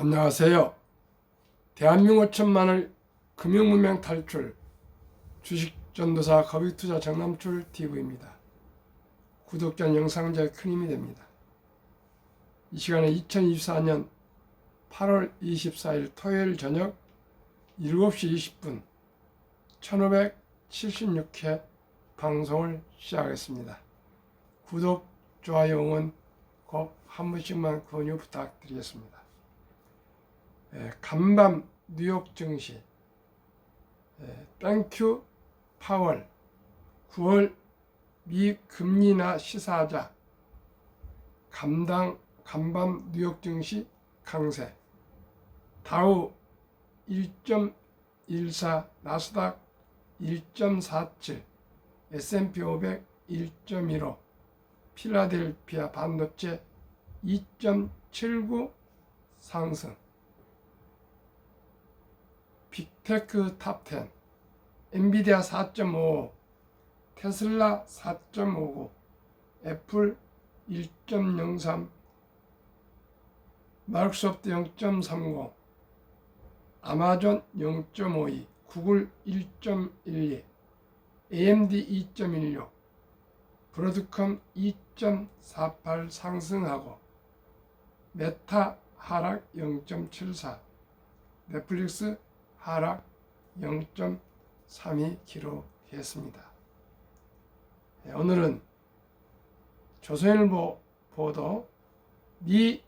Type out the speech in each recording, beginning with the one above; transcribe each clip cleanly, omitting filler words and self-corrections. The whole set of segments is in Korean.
안녕하세요. 대한민국 천만을 금융문명 탈출 주식전도사 거vic투자 정남출 TV입니다. 구독자 영상 제 큰 힘이 됩니다. 이 시간에 2024년 8월 24일 토요일 저녁 7시 20분 1576회 방송을 시작하겠습니다. 구독, 좋아요, 응원 꼭 한 번씩만 권유 부탁드리겠습니다. 간밤 뉴욕 증시 땡큐 파월 9월 미 금리 인하 시사하자 간밤 뉴욕 증시 강세 다우 1.14 나스닥 1.47 S&P 500 1.15 필라델피아 반도체 2.79 상승 빅테크 탑10 엔비디아 4.55 테슬라 4.59 애플 1.03 마이크로소프트 0.30 아마존 0.52 구글 1.12 AMD 2.16 브로드컴 2.48 상승하고 메타 하락 0.74 넷플릭스 하락 0.32 기록했습니다. 오늘은 조선일보 보도 미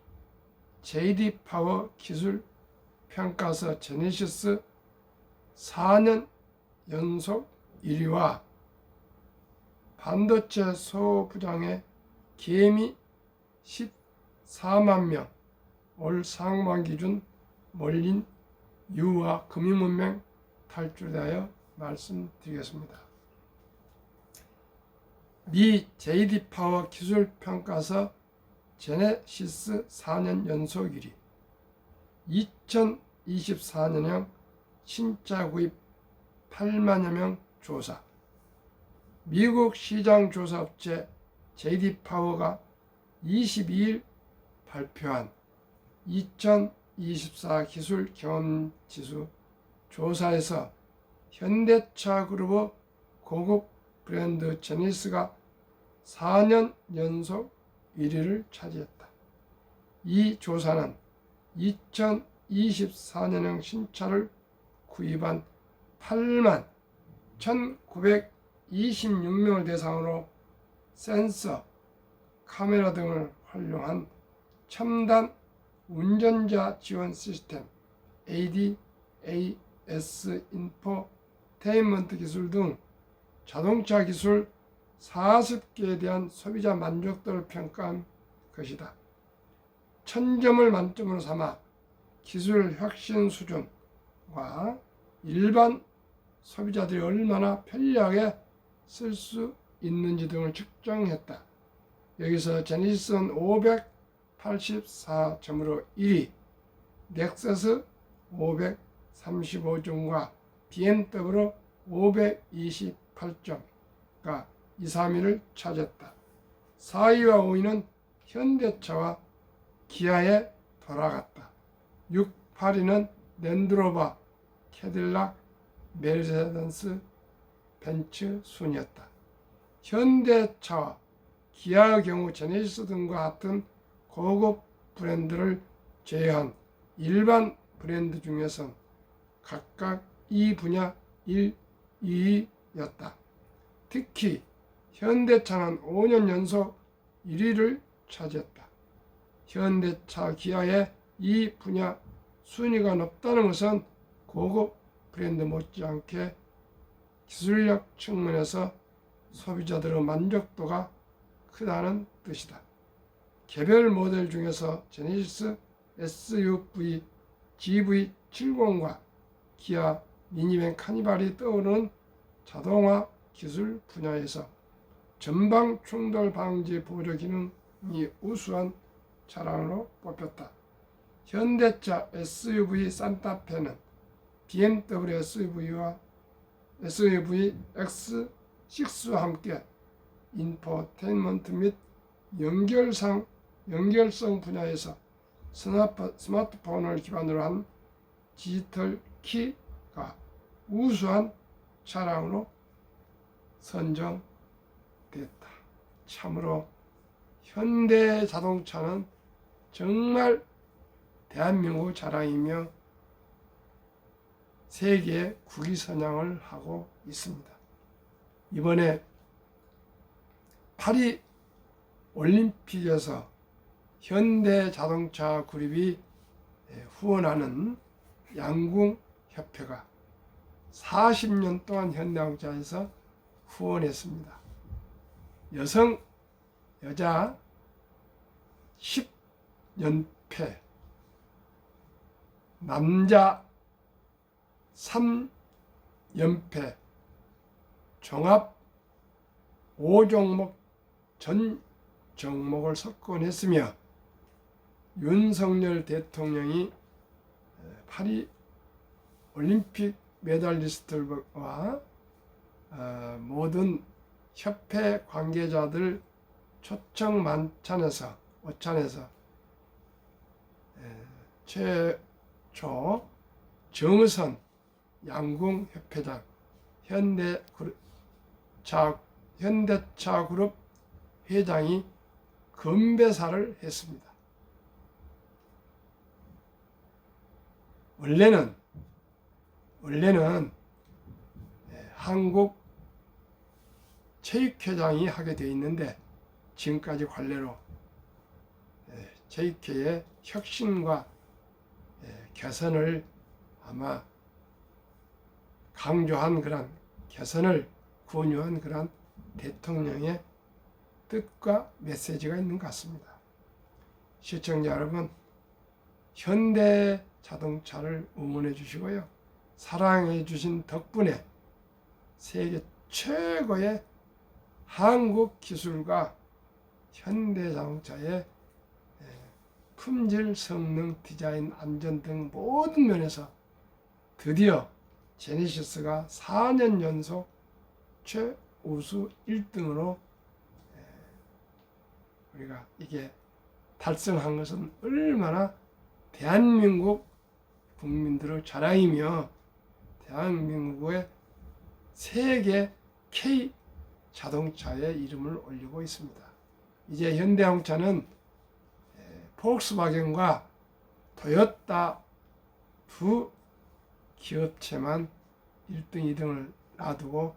JD 파워 기술 평가서 제네시스 4년 연속 1위와 반도체 소부장의 계미 14만 명 올 상반 기준 몰린 유와 금융문명 탈출에 대하여 말씀드리겠습니다. 미 JD 파워 기술 평가서 제네시스 4년 연속 1위 2024년형 신차 구입 8만여 명 조사 미국 시장 조사업체 JD 파워가 22일 발표한 2024 기술 경험지수 조사에서 현대차 그룹의 고급 브랜드 제네시스가 4년 연속 1위를 차지했다. 이 조사는 2024년형 신차를 구입한 8만 1,926명을 대상으로 센서, 카메라 등을 활용한 첨단 운전자 지원 시스템 ADAS 인포테인먼트 기술 등 자동차 기술 40개에 대한 소비자 만족도를 평가한 것이다. 1000점을 만점으로 삼아 기술 혁신 수준과 일반 소비자들이 얼마나 편리하게 쓸 수 있는지 등을 측정했다. 여기서 제네시스는 584점으로 1위, 넥서스 535점과 BMW 528점가 2, 3위를 차지했다. 4위와 5위는 현대차와 기아에 돌아갔다. 6, 8위는 랜드로버, 캐딜락, 메르세데스 벤츠 순이었다. 현대차와 기아의 경우 제네시스 등과 같은 고급 브랜드를 제외한 일반 브랜드 중에선 각각 이 분야 1, 2위였다. 특히 현대차는 5년 연속 1위를 차지했다. 현대차, 기아의 이 분야 순위가 높다는 것은 고급 브랜드 못지않게 기술력 측면에서 소비자들의 만족도가 크다는 뜻이다. 개별 모델 중에서 제네시스 SUV, GV70과 기아 미니밴 카니발이 떠오르는 자동화 기술 분야에서 전방 충돌 방지 보조 기능이 우수한 차량으로 뽑혔다. 현대차 SUV 산타페는 BMW SUV와 SUV X6와 함께 인포테인먼트 및 연결성 분야에서 스마트폰을 기반으로 한 디지털 키가 우수한 차량으로 선정됐다. 참으로 현대 자동차는 정말 대한민국 자랑이며 세계 국위선양을 하고 있습니다. 이번에 파리 올림픽에서 현대 자동차 그룹이 후원하는 양궁협회가 40년 동안 현대자동차에서 후원했습니다. 여성, 여자 10연패, 남자 3연패, 종합 5종목 전 종목을 석권했으며 윤석열 대통령이 파리 올림픽 메달리스트와 모든 협회 관계자들 초청 만찬에서 오찬에서 최초 정의선 양궁협회장 현대차그룹 회장이 건배사를 했습니다. 원래는 한국 체육회장이 하게 되어 있는데 지금까지 관례로 체육회의 혁신과 개선을 아마 강조한 그런 개선을 권유한 그런 대통령의 뜻과 메시지가 있는 것 같습니다. 시청자 여러분, 현대 자동차를 응원해 주시고요. 사랑해 주신 덕분에 세계 최고의 한국 기술과 현대 자동차의 품질, 성능, 디자인, 안전 등 모든 면에서 드디어 제네시스가 4년 연속 최우수 1등으로 우리가 이게 달성한 것은 얼마나 대한민국 국민들의 자랑이며 대한민국의 세계 K 자동차의 이름을 올리고 있습니다. 이제 현대자동차는 폭스바겐과 토요타 두 기업체만 1등, 2등을 놔두고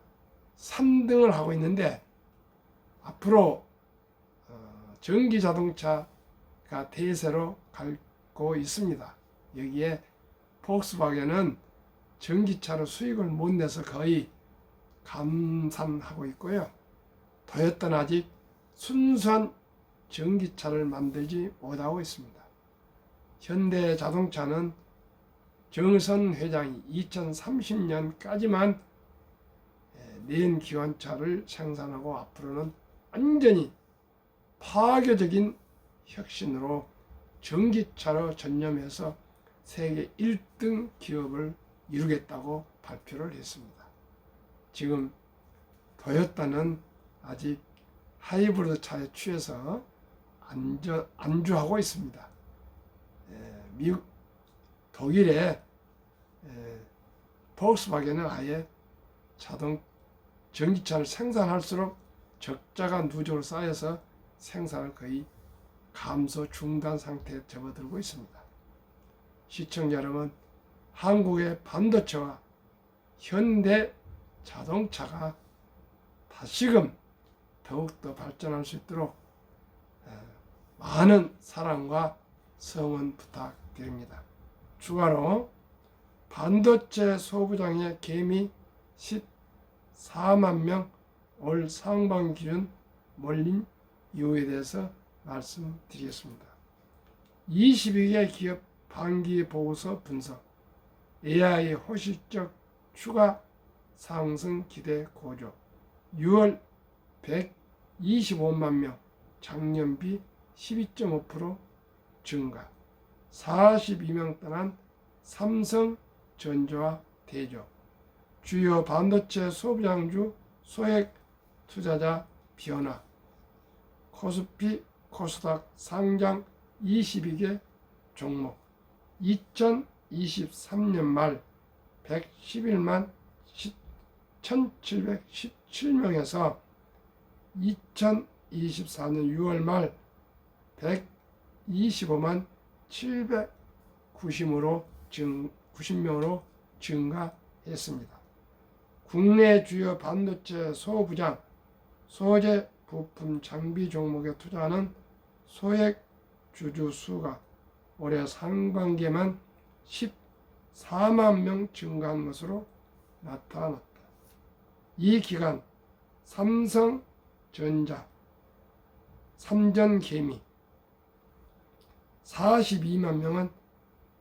3등을 하고 있는데 앞으로 전기자동차가 대세로 가고 있습니다. 여기에 폭스바겐은 전기차로 수익을 못 내서 거의 감산하고 있고요. 토요타는 아직 순수한 전기차를 만들지 못하고 있습니다. 현대자동차는 정의선 회장이 2030년까지만 내연기관차를 생산하고 앞으로는 완전히 파괴적인 혁신으로 전기차로 전념해서 세계 1등 기업을 이루겠다고 발표를 했습니다. 지금 토요타는 아직 하이브리드 차에 취해서 안주하고 있습니다. 미국, 독일의 폭스바겐은 아예 전기차를 생산할수록 적자가 누적으로 쌓여서 생산을 거의 감소 중단 상태에 접어들고 있습니다. 시청자 여러분, 한국의 반도체와 현대 자동차가 다시금 더욱더 발전할 수 있도록 많은 사랑과 성원 부탁드립니다. 추가로 반도체 소부장의 개미 14만 명 올 상반기 기준 몰린 이유에 대해서 말씀드리겠습니다. 22개 기업 반기 보고서 분석, AI 호실적 추가 상승 기대 고조, 6월 125만 명, 작년비 12.5% 증가, 42명 떠난 삼성전자와 대조, 주요 반도체 소비장주 소액 투자자 변화, 코스피 코스닥 상장 22개 종목 2023년 말 111만 1717명에서 2024년 6월 말 125만 790명으로 증가했습니다. 국내 주요 반도체 소부장, 소재 부품 장비 종목에 투자하는 소액 주주 수가 올해 상반기에만 14만 명 증가한 것으로 나타났다. 이 기간 삼성전자, 삼전개미 42만 명은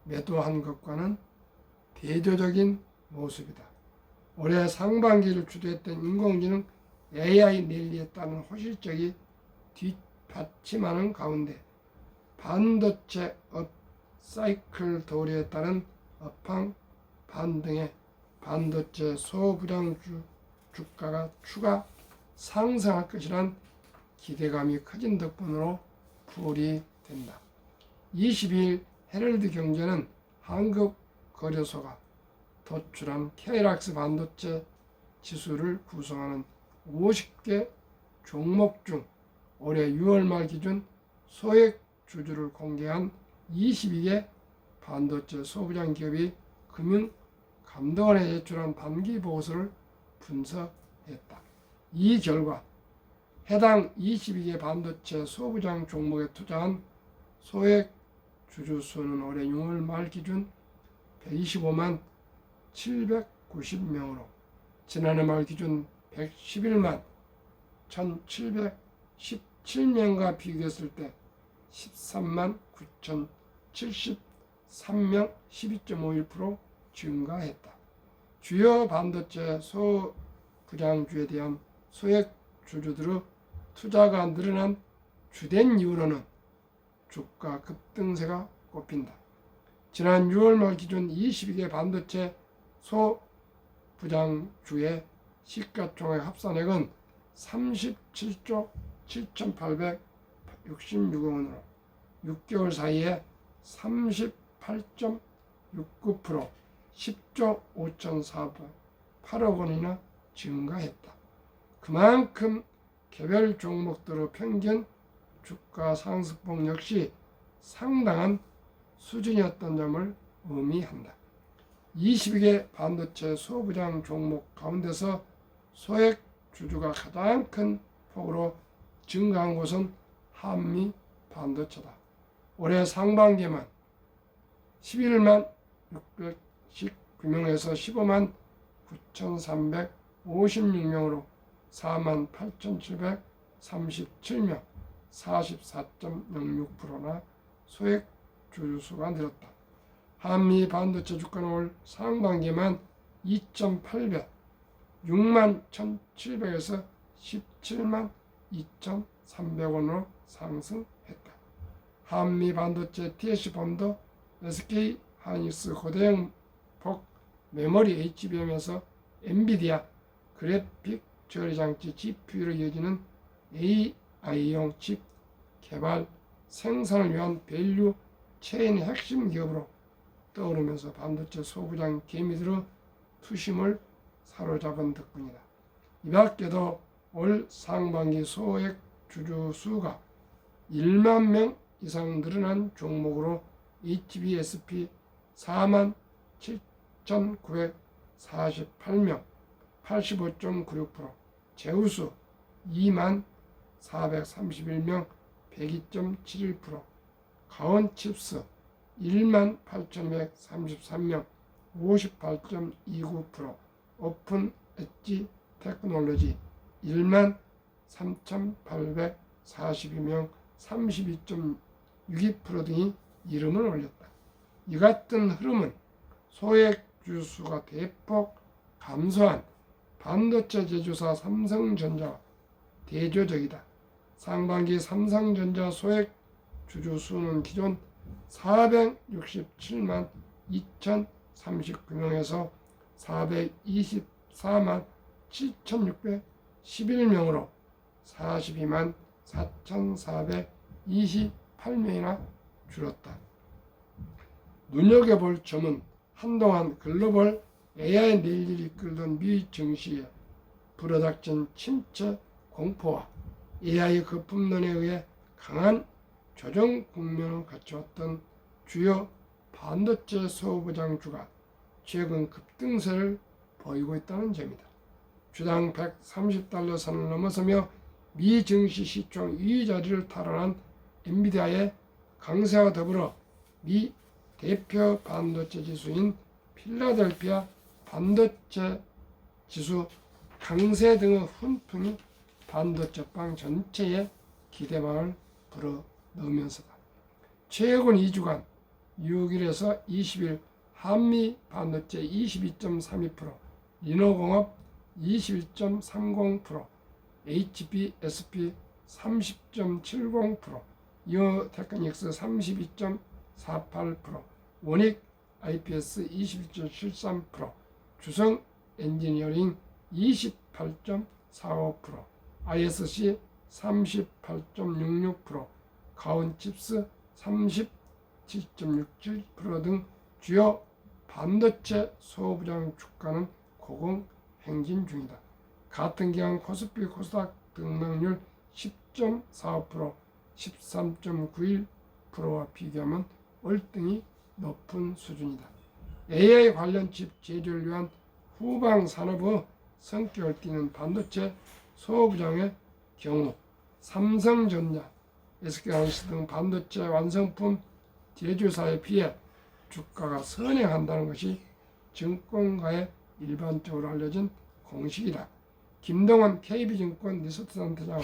매도한 것과는 대조적인 모습이다. 올해 상반기를 주도했던 인공지능 AI 랠리에 따른 호실적이 뒷받침하는 가운데 반도체 업 사이클 도래에 따른 업황 반등에 반도체 소부장 주가가 추가 상승할 것이란 기대감이 커진 덕분으로 풀이된다. 22일 헤럴드 경제는 한국거래소가 도출한 KLX 반도체 지수를 구성하는 50개 종목 중 올해 6월 말 기준 소액 주주를 공개한 22개 반도체 소부장 기업이 금융감독원에 제출한 반기 보고서를 분석했다. 이 결과 해당 22개 반도체 소부장 종목에 투자한 소액 주주 수는 올해 6월 말 기준 125만 790명으로 지난해 말 기준 111만 1717명과 비교했을 때 13만 9073명 12.51% 증가했다. 주요 반도체 소부장주에 대한 소액 주주들의 투자가 늘어난 주된 이유로는 주가 급등세가 꼽힌다. 지난 6월 말 기준 22개 반도체 소부장주의 시가총액 합산액은 37조 7,866억 원으로 6개월 사이에 38.69% 10조 5,408억 원이나 증가했다. 그만큼 개별 종목들의 평균 주가 상승폭 역시 상당한 수준이었던 점을 의미한다. 22개 반도체 소부장 종목 가운데서 소액 주주가 가장 큰 폭으로 증가한 곳은 한미 반도체다. 올해 상반기에만 11만 619명에서 15만 9,356명으로 4만 8,737명 44.06%나 소액 주주 수가 늘었다. 한미 반도체 주가는 올 상반기에만 2,800, 6만 1,700에서 17만 2,300원으로 상승했다. 한미 반도체 TSC본도 SK 하이닉스 고대형 복 메모리 HBM에서 엔비디아 그래픽 처리장치 GPU를 이어지는 AI용 칩 개발 생산을 위한 밸류 체인의 핵심 기업으로 떠오르면서 반도체 소부장 개미들의 투심을 사로잡은 덕분이다. 이 밖에도 올 상반기 소액 주주 수가 1만 명 이상 늘어난 종목으로 HBSP 4만 7,948명 85.96%, 제우수 2만 431명 102.71%, 가온칩스 1만 8,133명 58.29%, 오픈 엣지 테크놀로지 1만 3,842명 32.62% 등이 이름을 올렸다. 이 같은 흐름은 소액 주수가 대폭 감소한 반도체 제조사 삼성전자와 대조적이다. 상반기 삼성전자 소액 주주 수는 기존 467만 2,039명에서 424만 7,611명으로 42만 4,428명이나 줄었다. 눈여겨볼 점은 한동안 글로벌 AI 내일을 이끌던 미 증시에 불어닥친 침체 공포와 AI 거품론에 의해 강한 조정 국면을 거쳐왔던 주요 반도체 소부장주가 최근 급등세를 보이고 있다는 점이다. 주당 130달러 선을 넘어서며 미 증시 시총 2위 자리를 탈환한 엔비디아의 강세와 더불어 미 대표 반도체 지수인 필라델피아 반도체 지수 강세 등의 훈풍이 반도체방 전체에 기대감을 불어넣으면서다. 최근 2주간 6일에서 20일 한미 반도체 22.32%, 리노공업 21.30%, HBSP 30.70%, 이어테크닉스 32.48%, 원익 IPS 21.73%, 주성 엔지니어링 28.45%, ISC 38.66%, 가온칩스 37.67% 등 주요 반도체 소부장 주가는 고공행진 중이다. 같은 기간 코스피 코스닥 등락률 10.45%, 13.91%와 비교하면 월등히 높은 수준이다. AI 관련 칩 제조를 위한 후방 산업의 성격을 띠는 반도체 소부장의 경우 삼성전자, SK하이닉스 등 반도체 완성품 제조사에 비해 주가가 선행한다는 것이 증권가에 일반적으로 알려진 공식이다. 김동원 KB증권 리서치센터장은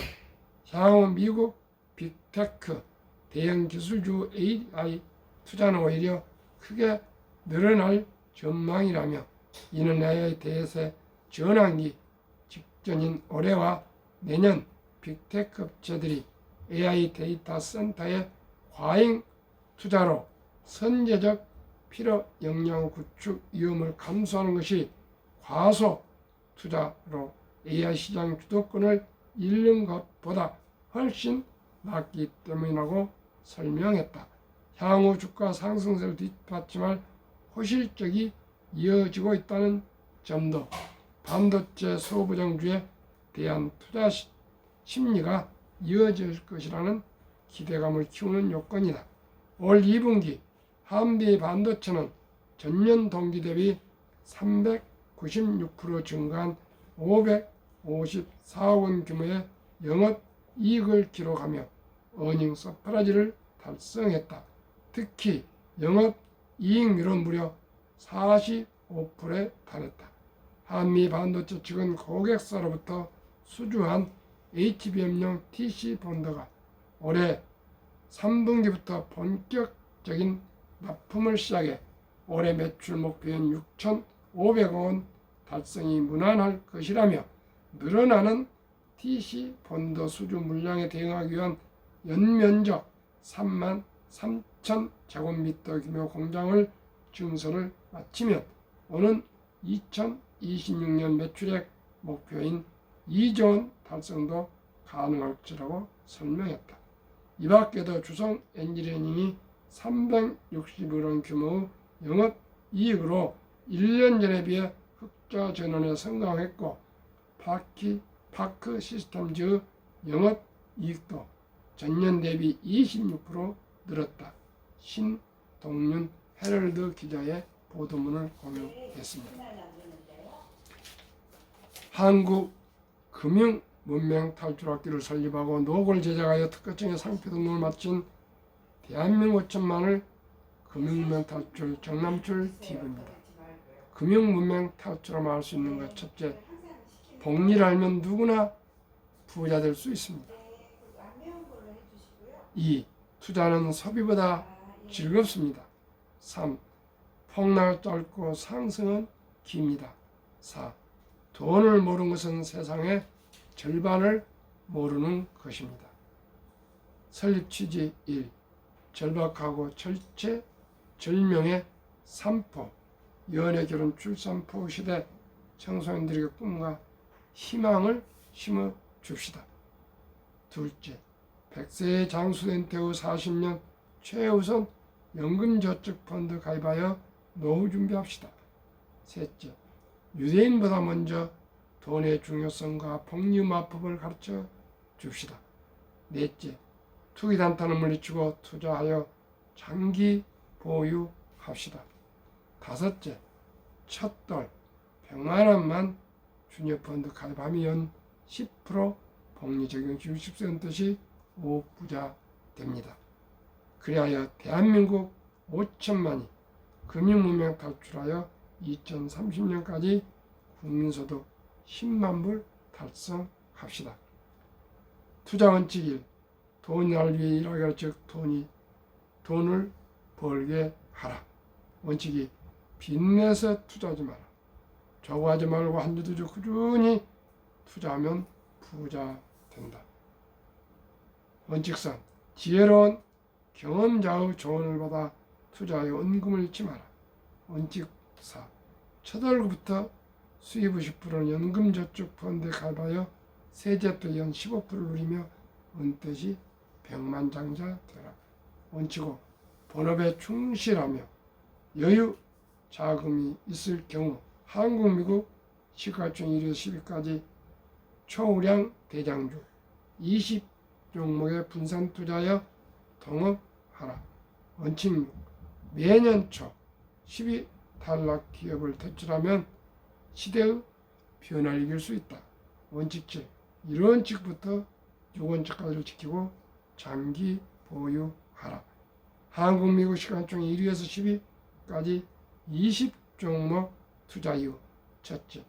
향후 미국 빅테크 대형 기술주 AI 투자는 오히려 크게 늘어날 전망이라며 이는 AI 대세 전환기 직전인 올해와 내년 빅테크 업체들이 AI 데이터 센터의 과잉 투자로 선제적 필요 역량 구축 위험을 감수하는 것이 과소 투자로 AI 시장 주도권을 잃는 것보다 훨씬 낫기 때문이라고 설명했다. 향후 주가 상승세를 뒷받침할 호실적이 이어지고 있다는 점도 반도체 소부장주에 대한 투자 심리가 이어질 것이라는 기대감을 키우는 요건이다. 올 2분기 한미 반도체는 전년 동기 대비 396% 증가한 554억 원 규모의 영업이익을 기록하며 어닝 서프라이즈를 달성했다. 특히 영업이익률은 무려 45%에 달했다. 한미 반도체 측은 고객사로부터 수주한 HBM용 TC 본드가 올해 3분기부터 본격적인 납품을 시작해 올해 매출 목표인 6,500억 원 달성이 무난할 것이라며 늘어나는 TC 본드 수주 물량에 대응하기 위한 연면적 3만 3천 제곱미터 규모 공장을 증설을 마치면 오는 2026년 매출액 목표인 2조 원 달성도 가능할 것이라고 설명했다. 이 밖에도 주성 엔지니어링이 360억 원 규모의 영업이익으로 1년 전에 비해 흑자 전환에 성공했고 파크 시스템즈의 영업이익도 전년 대비 26% 늘었다. 신동윤 헤럴드 기자의 보도문을 공유했습니다. 한국 금융 문명 탈출학교를 설립하고 노골 제작하여 특허청의 상표 등록을 마친 대한민국 천만을 금융문명 탈출 정남출 TV입니다. 금융문명 탈출하면 할 수 있는 것 첫째, 복리를 알면 누구나 부자 될 수 있습니다. 2. 투자는 소비보다 즐겁습니다. 3. 폭락은 짧고 상승은 깁니다. 4. 돈을 모르는 것은 세상의 절반을 모르는 것입니다. 설립 취지 1. 절박하고 절체절명의 산포, 연애, 결혼, 출산포 시대 청소년들에게 꿈과 희망을 심어줍시다. 둘째, 100세에 장수된 태후 40년 최우선 연금저축펀드 가입하여 노후 준비합시다. 셋째, 유대인보다 먼저 돈의 중요성과 복리마법을 가르쳐 줍시다. 넷째, 투기단타는 물리치고 투자하여 장기 보유합시다. 다섯째, 첫돌 100만 원만 주녀펀드 가입하면 10% 복리 적용 시 60세 뜻이 5부자 됩니다. 그리하여 대한민국 5천만이 금융문명 탈출하여 2030년까지 국민소득 10만 불 달성합시다. 투자 원칙 1. 돈이 나를 위해 일하게 즉 돈을 벌게 하라. 원칙 2. 빚내서 투자하지 마라. 저거하지 말고 한 주도 주 꾸준히 투자하면 부자 된다. 원칙 3. 지혜로운 경험자의 조언을 받아 투자하여 은금을 잃지 마라. 원칙 4. 첫 월급부터 수입 50%는 연금저축펀드에 가입하여 세제도 연 15%를 누리며 은퇴시 백만장자 되라. 원칙 5. 본업에 충실하며 여유 자금이 있을 경우 한국, 미국 시가총 1위에서 10위까지 초우량 대장주 20종목에 분산 투자하여 동업하라. 원칙 6. 매년 초 10위 탈락 기업을 퇴출하면 시대의 변화를 이길 수 있다. 원칙 7. 1원칙부터 6원칙까지를 지키고 장기 보유하라. 한국, 미국 시간총 1위에서 10위까지 20종목 투자 이후. 첫째,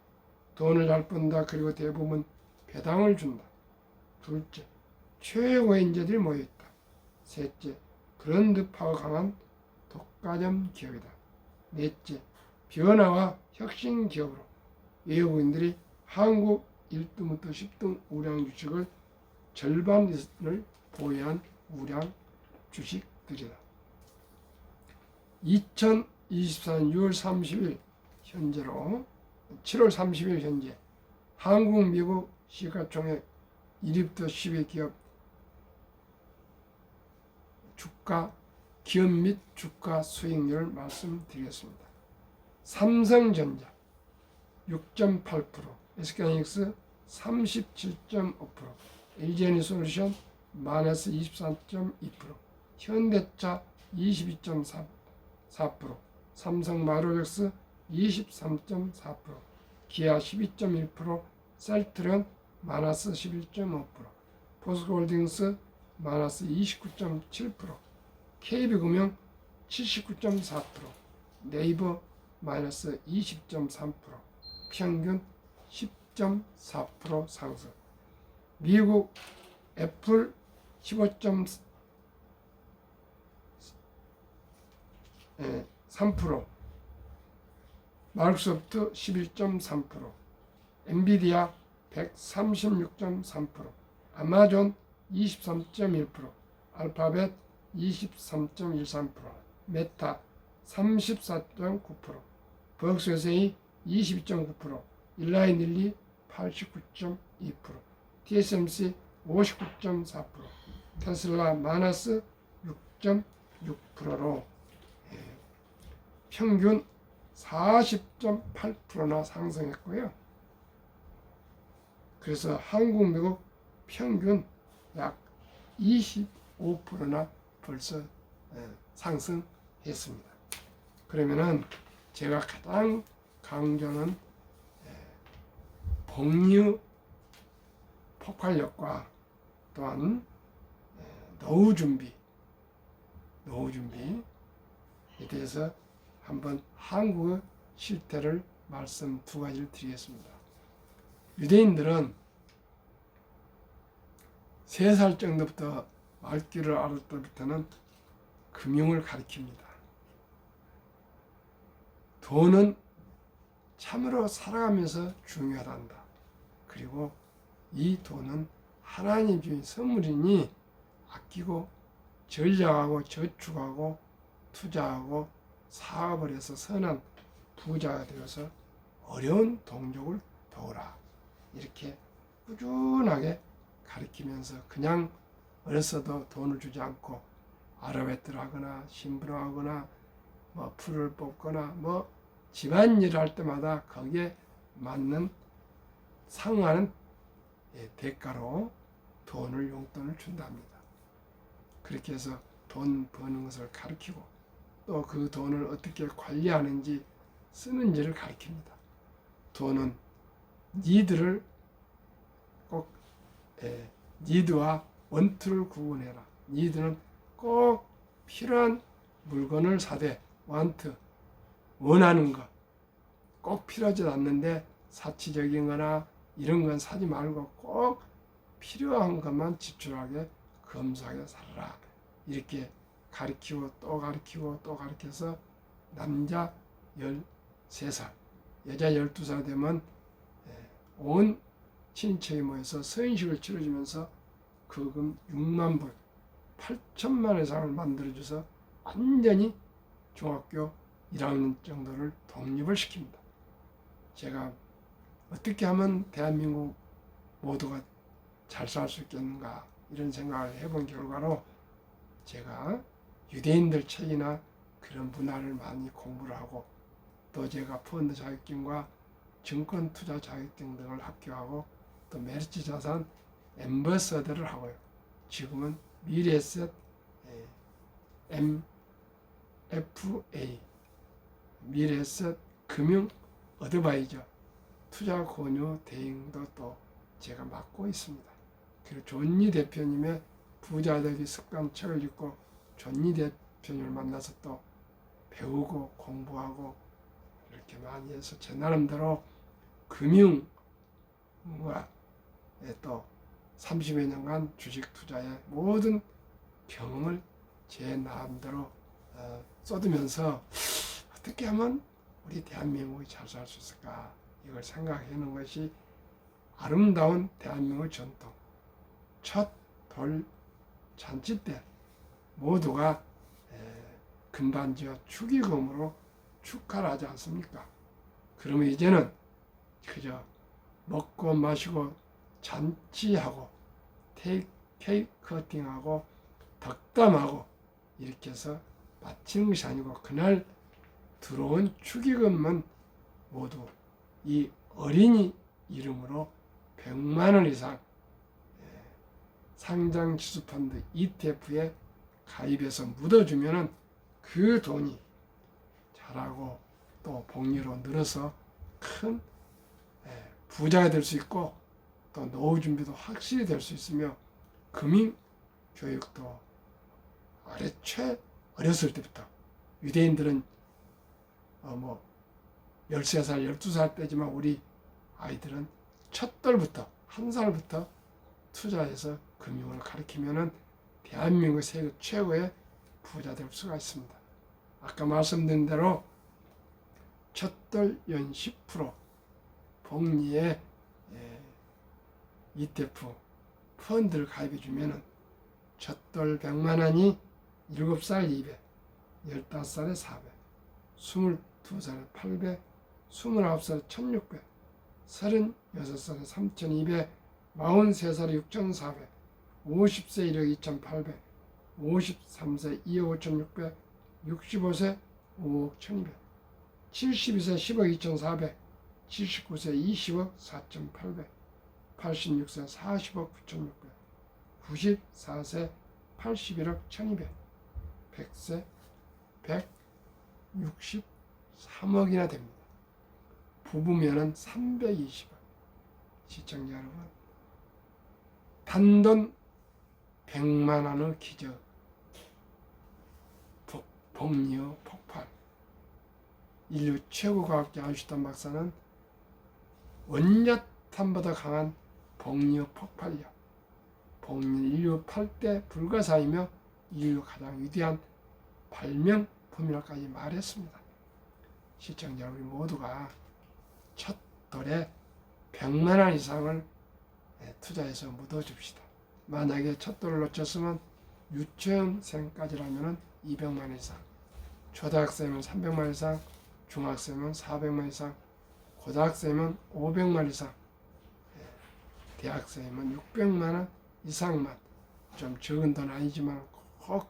돈을 잘 번다. 그리고 대부분 배당을 준다. 둘째, 최고의 인재들이 모여있다. 셋째, 브랜드 파워 강한 독과점 기업이다. 넷째, 변화와 혁신 기업으로 외국인들이 한국 1등부터 10등 우량 주식을 절반을 보유한 우량 주식들이다. 2024년 6월 30일 현재로 7월 30일 현재 한국, 미국 시가총액 1위부터 10위 기업 기업 및 주가 수익률을 말씀드리겠습니다. 삼성전자 6.8%, SK하이닉스 37.5%, LG에너지솔루션 마이너스 23.2%, 현대차 22.4%, 삼성마루렉스 23.4%, 기아 12.1%, 셀트리온 마이너스 11.5%, 포스코홀딩스 마이너스 29.7%, KB금융 79.4%, 네이버 마이너스 20.3%, 평균 10.4% 상승. 미국 애플 15.3%, 마이크로소프트 11.3%, 엔비디아 136.3%, 아마존 23.1%, 알파벳 23.13%, 메타 34.9%, 버크셔세이 22.9%, 일라이닐리 89.2%, TSMC 59.4%, 테슬라 마이너스 6.6%로 평균 40.8%나 상승했고요. 그래서 한국, 미국 평균 약 25%나 벌써 상승했습니다. 그러면은 제가 가장 강조하는 복리 폭발력과 또한 노후 준비에 대해서 한번 한국의 실태를 말씀 두 가지를 드리겠습니다. 유대인들은 3살 정도부터 말귀를 알을 때부터는 금융을 가르칩니다. 돈은 참으로 살아가면서 중요하단다. 그리고 이 돈은 하나님 주신 선물이니 아끼고 전략하고 저축하고 투자하고 사업을 해서 선한 부자가 되어서 어려운 동족을 도우라. 이렇게 꾸준하게 가르치면서 그냥 어렸어도 돈을 주지 않고 아르바이트를 하거나 심부름하거나 뭐 풀을 뽑거나 뭐 집안일을 할 때마다 거기에 맞는 상응하는 대가로 돈을 용돈을 준답니다. 그렇게 해서 돈 버는 것을 가르치고 또 그 돈을 어떻게 관리하는지 쓰는지를 가르칩니다. 돈은 니드를 꼭 니드와 원투를 구분해라. 니드는 꼭 필요한 물건을 사되 원투 원하는 것 꼭 필요하지 않는데 사치적인 거나 이런 건 사지 말고 꼭 필요한 것만 지출하게 검소하게 살아라. 이렇게 가르치고 또 가르치고 또 가르쳐서 남자 13살 여자 12살 되면 온 친척이 모여서 서인식을 치러주면서 거금 6만 불 8천만 이상을 만들어줘서 완전히 중학교 1학년 정도를 독립을 시킵니다. 제가 어떻게 하면 대한민국 모두가 잘 살 수 있겠는가 이런 생각을 해본 결과로 제가 유대인들 책이나 그런 문화를 많이 공부를 하고 또 제가 펀드 자격증과 증권 투자 자격증 등을 합격하고 또 메리츠 자산 엠버서더를 하고요. 지금은 미래에셋 MFA 미래에셋 금융 어드바이저 투자 권유 대행도 또 제가 맡고 있습니다. 그리고 존니 대표님의 부자되기 습관 책을 읽고 존니 대표님을 만나서 또 배우고 공부하고 이렇게 많이 해서 제 나름대로 금융과 또 30여 년간 주식 투자의 모든 경험을 제 나름대로 쏟으면서 어떻게 하면 우리 대한민국이 잘 살 수 있을까 이걸 생각하는 것이 아름다운 대한민국 전통 첫 돌 잔치 때 모두가 금반지와 축의금으로 축하를 하지 않습니까? 그러면 이제는 그저 먹고 마시고 잔치하고 케이크 커팅하고 덕담하고 이렇게 해서 마치는 것이 아니고 그날 들어온 축의금만 모두 이 어린이 이름으로 100만 원 이상 상장지수펀드 ETF에 가입해서 묻어주면은 그 돈이 자라고 또 복리로 늘어서 큰 부자가 될 수 있고 또 노후 준비도 확실히 될 수 있으며 금융 교육도 어렸을 때부터 유대인들은 13살, 12살 때지만 우리 아이들은 첫돌부터 1살부터 투자해서 금융을 가르치면은 대한민국 세계 최고의 부자 될 수가 있습니다. 아까 말씀드린 대로 첫돌 연 10% 복리에 ETF 펀드를 가입해 주면은 첫돌 100만 원이 7살 200, 15살에 400, 22살에 800, 29살에 1600, 36살에 3200, 43살에 6400, 50세 1억 2800, 53세 2억 5600, 65세 5억 1200, 72세 10억 2400, 79세 20억 4800, 86세 40억 9600, 94세 81억 1200, 100세 163억이나 됩니다. 부부면은 320억. 시청자 여러분, 단돈 100만 원의 기적, 복리의 폭발. 인류 최고 과학자 아인슈타인 박사는 원자탄보다 강한 복리의 폭발력, 복리는 인류 8대 불가사이며 인류 가장 위대한 발명품이라고까지 말했습니다. 시청자 여러분 모두가 첫 돌에 100만 원 이상을 투자해서 묻어줍시다. 만약에 첫 돌을 놓쳤으면 유치원생까지라면 200만 원 이상, 초등학생이면 300만 원 이상, 중학생이면 400만 이상, 고등학생이면 500만 이상, 대학생이면 600만 원 이상만, 좀 적은 돈 아니지만 꼭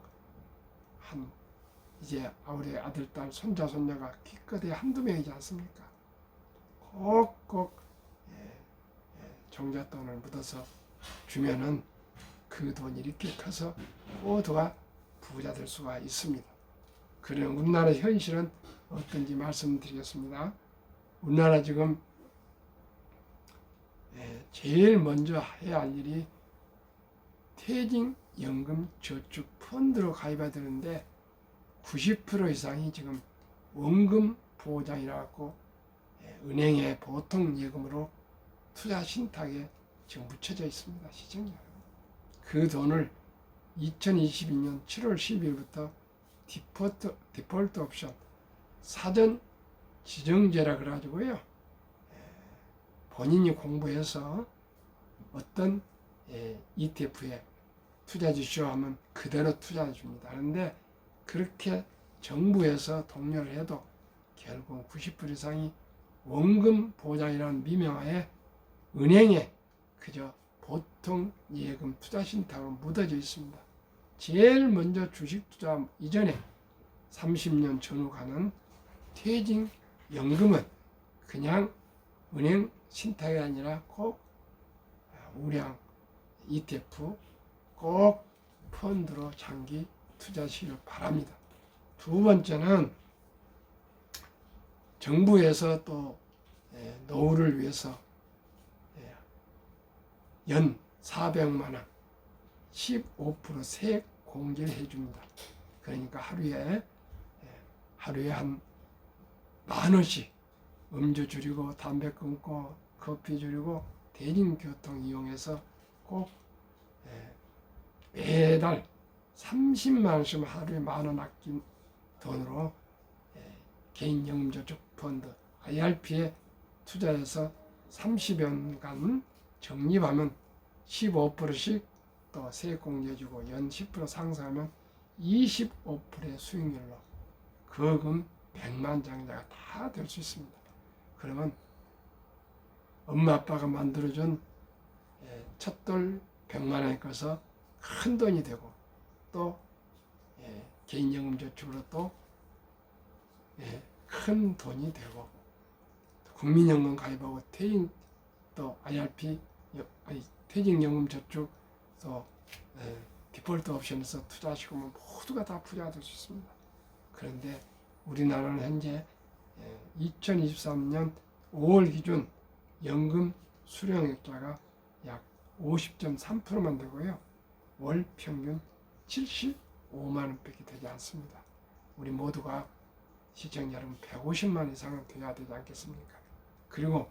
한 이제 우리 아들, 딸, 손자, 손녀가 기껏해 한두 명이지 않습니까? 꼭꼭 종잣돈을 묻어서 주면은 그 돈이 이렇게 커서 모두가 부자 될 수가 있습니다. 그런 우리나라 현실은 어떤지 말씀드리겠습니다. 우리나라 지금 제일 먼저 해야 할 일이 퇴직연금 저축 펀드로 가입해야 되는데 90% 이상이 지금 원금 보장이라 갖고 은행에 보통 예금으로 투자 신탁에 지금 묻혀져 있습니다. 시청자 여러분. 그 돈을 2022년 7월 12일부터 디폴트 옵션 사전 지정제라 그래가지고요. 본인이 공부해서 어떤 ETF에 투자 주시오 하면 그대로 투자해 줍니다. 그런데 그렇게 정부에서 독려를 해도 결국 90% 이상이 원금 보장이라는 미명하에 은행에 그저 보통 예금 투자 신탁으로 묻어져 있습니다. 제일 먼저 주식 투자 이전에 30년 전후 가는 퇴직연금은 그냥 은행 신탁이 아니라 꼭 우량 ETF 꼭 펀드로 장기 투자하시길 바랍니다. 두 번째는 정부에서 또 노후를 위해서 연 400만 원 15% 세액 공제를 해줍니다. 그러니까 하루에 한 10,000원씩 음주 줄이고 담배 끊고 커피 줄이고 대중교통 이용해서 꼭 매달 30만 원씩 하루에 10,000원 아낀 돈으로 개인연금저축펀드 IRP에 투자해서 30년간 적립하면 15%씩 또 세액공제해주고 연 10% 상승하면 25%의 수익률로 거금 100만 장자가 다 될 수 있습니다. 그러면 엄마 아빠가 만들어준 첫돌 100만 원에 꺼서 큰 돈이 되고 또 개인연금저축으로 또 큰 돈이 되고 국민연금 가입하고 또 IRP 퇴직연금저축 또 디폴트 옵션에서 투자하시고 모두가 다 부자가 될 수 있습니다. 그런데 우리나라는 현재 2023년 5월 기준 연금 수령액자가 약 50.3%만 되고요. 월 평균 75만 원밖에 되지 않습니다. 우리 모두가 시청자 여러분 150만 이상은 돼야 되지 않겠습니까? 그리고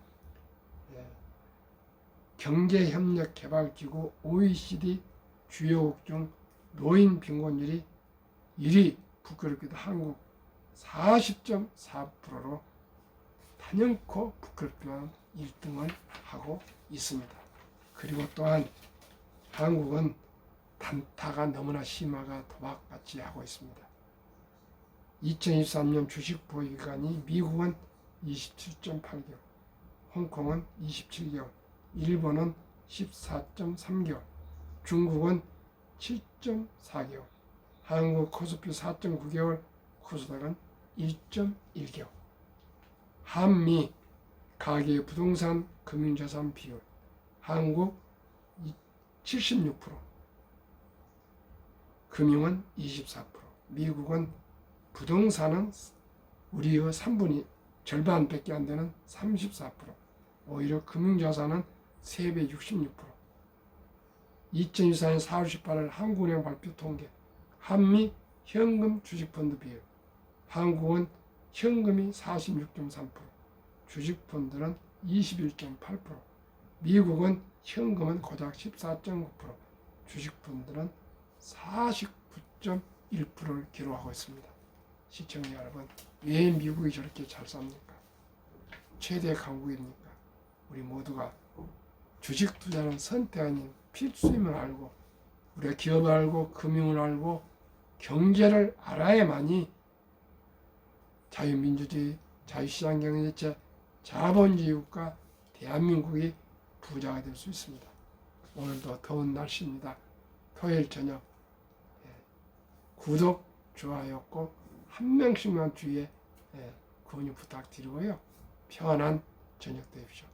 경제협력개발기구 OECD 주요국 중 노인 빈곤율이 1위, 부끄럽게도 한국 40.4%로 단연코 부끄럽지만 1등을 하고 있습니다. 그리고 또한 한국은 단타가 너무나 심하가 도박같이 하고 있습니다. 2023년 주식 보유기간이 미국은 27.8개월, 홍콩은 27개월, 일본은 14.3개월, 중국은 7.4개월, 한국 코스피 4.9개월, 코스닥은 1.1개월. 한미 가계 부동산 금융자산 비율, 한국 76%, 금융은 24%, 미국은 부동산은 우리의 3분의 절반밖에 안 되는 34%, 오히려 금융자산은 3배 66%. 2024년 4월 18일 한국은행 발표 통계, 한미 현금 주식펀드 비율, 한국은 현금이 46.3%, 주식펀드는 21.8%, 미국은 현금은 고작 14.9%, 주식펀드는 49.1%를 기록하고 있습니다. 시청자 여러분, 왜 미국이 저렇게 잘 삽니까? 최대 강국입니까? 우리 모두가 주식 투자는 선택 아닌 필수임을 알고 우리가 기업을 알고 금융을 알고 경제를 알아야만이 자유민주주의, 자유시장 경제체, 자본주의 국가 대한민국이 부자가 될 수 있습니다. 오늘도 더운 날씨입니다. 토요일 저녁 구독, 좋아요 꼭 한 명씩만 주위에 권유 부탁드리고요. 평안한 저녁 되십시오.